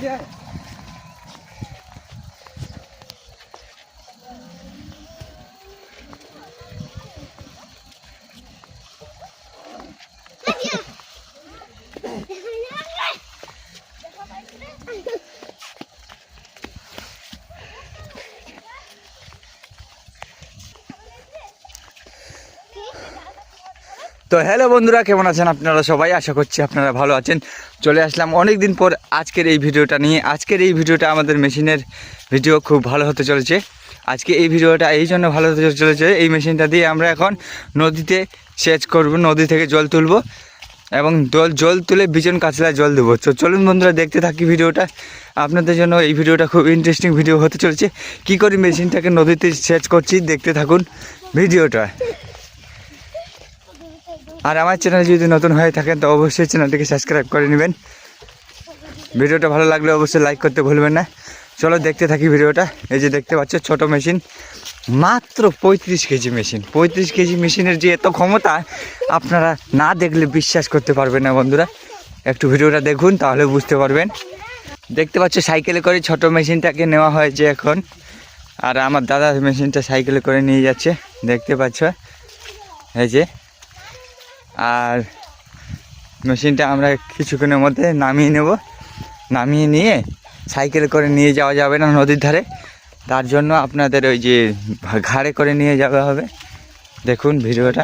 তো হ্যালো বন্ধুরা, কেমন আছেন আপনারা সবাই? আশা করছি আপনারা ভালো আছেন। চলে আসলাম অনেক দিন পর আজকের এই ভিডিওটা নিয়ে। আজকের এই ভিডিওটা আমাদের মেশিনের ভিডিও খুব ভালো হতে চলেছে। আজকে এই ভিডিওটা এই জন্য ভালো হতে চলেছে, এই মেশিনটা দিয়ে আমরা এখন নদীতে সেচ করব, নদী থেকে জল তুলব এবং জল তুলে বিজন কাঁচলায় জল দেবো। তো চলুন বন্ধুরা, দেখতে থাকি ভিডিওটা। আপনাদের জন্য এই ভিডিওটা খুব ইন্টারেস্টিং ভিডিও হতে চলেছে। কী করে মেশিনটাকে নদীতে সেচ করছি দেখতে থাকুন ভিডিওটা। আর আমার চ্যানেল যদি নতুন হয়ে থাকেন তো অবশ্যই চ্যানেলটিকে সাবস্ক্রাইব করে নেবেন। ভিডিওটা ভালো লাগলে অবশ্যই লাইক করতে ভুলবেন না। চলো দেখতে থাকি ভিডিওটা। এই যে দেখতে পাচ্ছ ছোট মেশিন, মাত্র 35 কেজি মেশিন। 35 কেজি মেশিনের যে এত ক্ষমতা আপনারা না দেখলে বিশ্বাস করতে পারবেন না বন্ধুরা। একটু ভিডিওটা দেখুন তাহলে বুঝতে পারবেন। দেখতে পাচ্ছ সাইকেলে করে ছোট মেশিনটাকে নেওয়া হয়েছে এখন, আর আমার দাদা মেশিনটা সাইকেলে করে নিয়ে যাচ্ছে, দেখতে পাচ্ছ এই যে। আর মেশিনটা আমরা কিছুক্ষণের মধ্যে নামিয়ে নেব। নামিয়ে নিয়ে সাইকেল করে নিয়ে যাওয়া যাবে না নদীর ধারে, তার জন্য আপনাদের ওই যে ঘাড়ে করে নিয়ে যাওয়া হবে। দেখুন ভিডিওটা।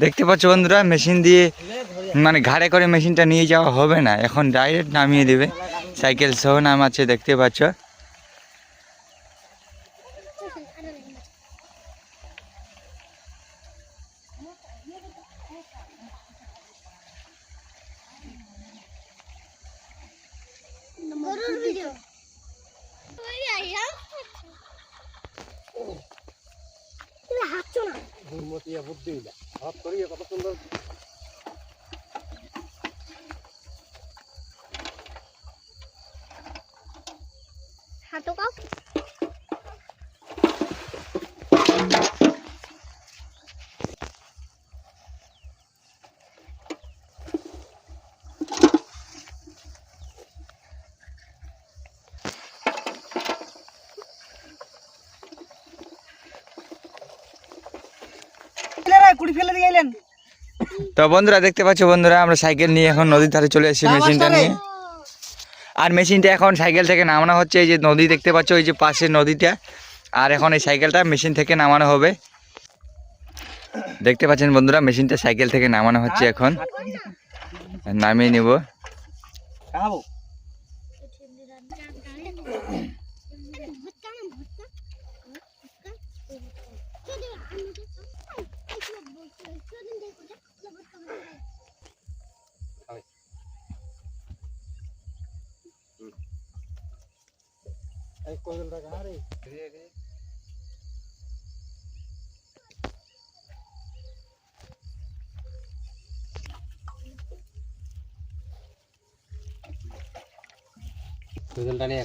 দেখতে পাচ্ছ বন্ধুরা, মেশিন দিয়ে মানে ঘাড়ে করে মেশিনটা নিয়ে যাওয়া হবে না, এখন ডাইরেক্ট নামিয়ে দেবে। সাইকেল সহ নামাচ্ছে, দেখতে পাচ্ছ। তো বন্ধুরা দেখতে পাচ্ছ বন্ধুরা, আমরা সাইকেল নিয়ে এখন নদীর ধারে চলে এসেছি মেশিনটা নিয়ে। আর মেশিনটা এখন সাইকেল থেকে নামানো হচ্ছে। এই যে নদী দেখতে পাচ্ছ, ওই যে পাশে নদীটা। আর এখন এই সাইকেলটা মেশিন থেকে নামানো হবে। দেখতে পাচ্ছেন বন্ধুরা, মেশিনটা সাইকেল থেকে নামানো হচ্ছে, এখন নামিয়ে নিব। কোদলটা নিয়ে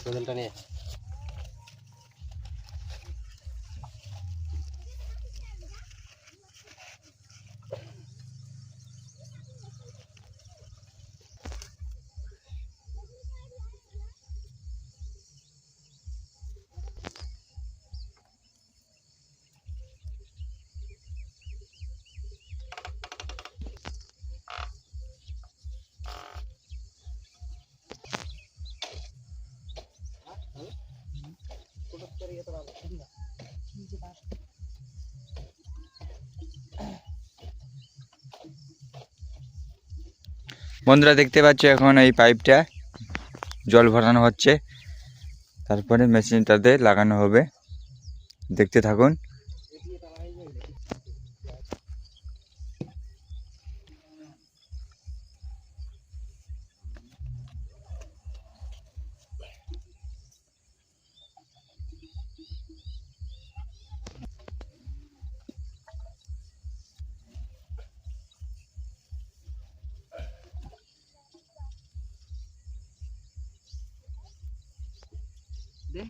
বন্ধুরা দেখতে পাচ্ছ, এখন এই পাইপটা জল ভরানো হচ্ছে, তারপরে মেশিনটাতে লাগানো হবে। দেখতে থাকুন। দে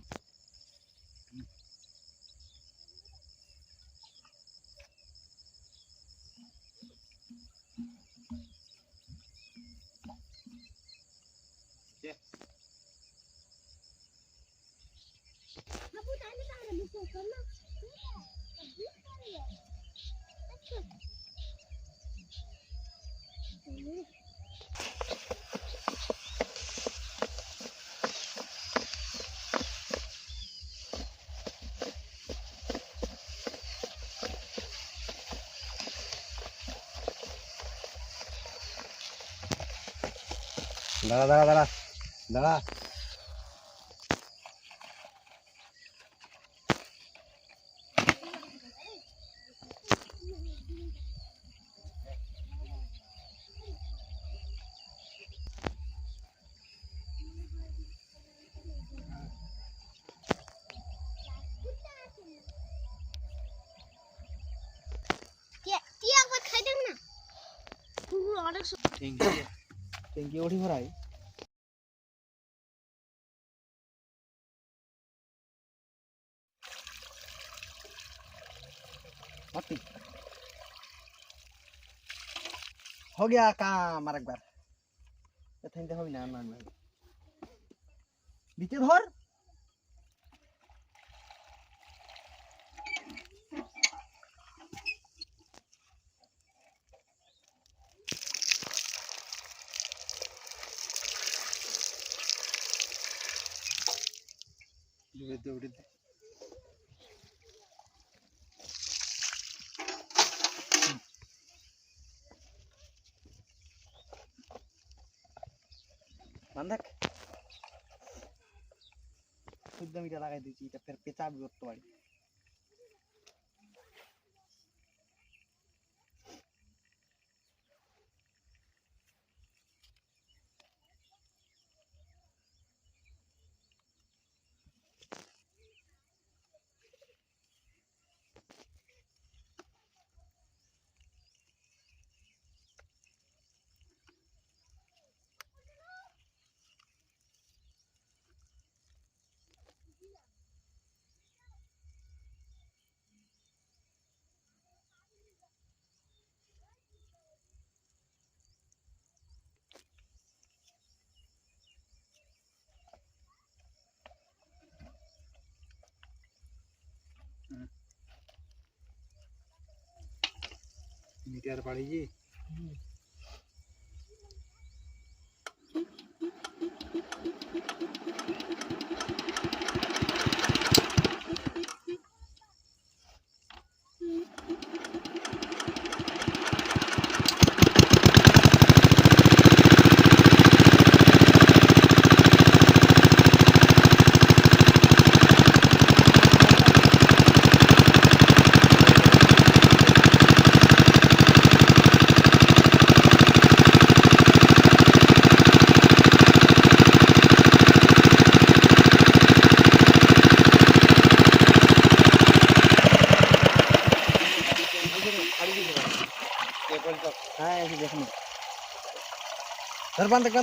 দাঁড়া দাঁড়া দাঁড়া দাঁড়া ট্যাঙ্কি ওঠি ভরাই हो गया काम আর একবার এখানতে হবে না না না নিচে ধর দৌড়ে দে বান্ধক সুদ্ধমিটা লাগাই দিয়েছি এটা ফের পেঁচাবি করতে পারি মিটার বাড়িয়ে হ্যাঁ এসে দেখুন ধর বান্ধব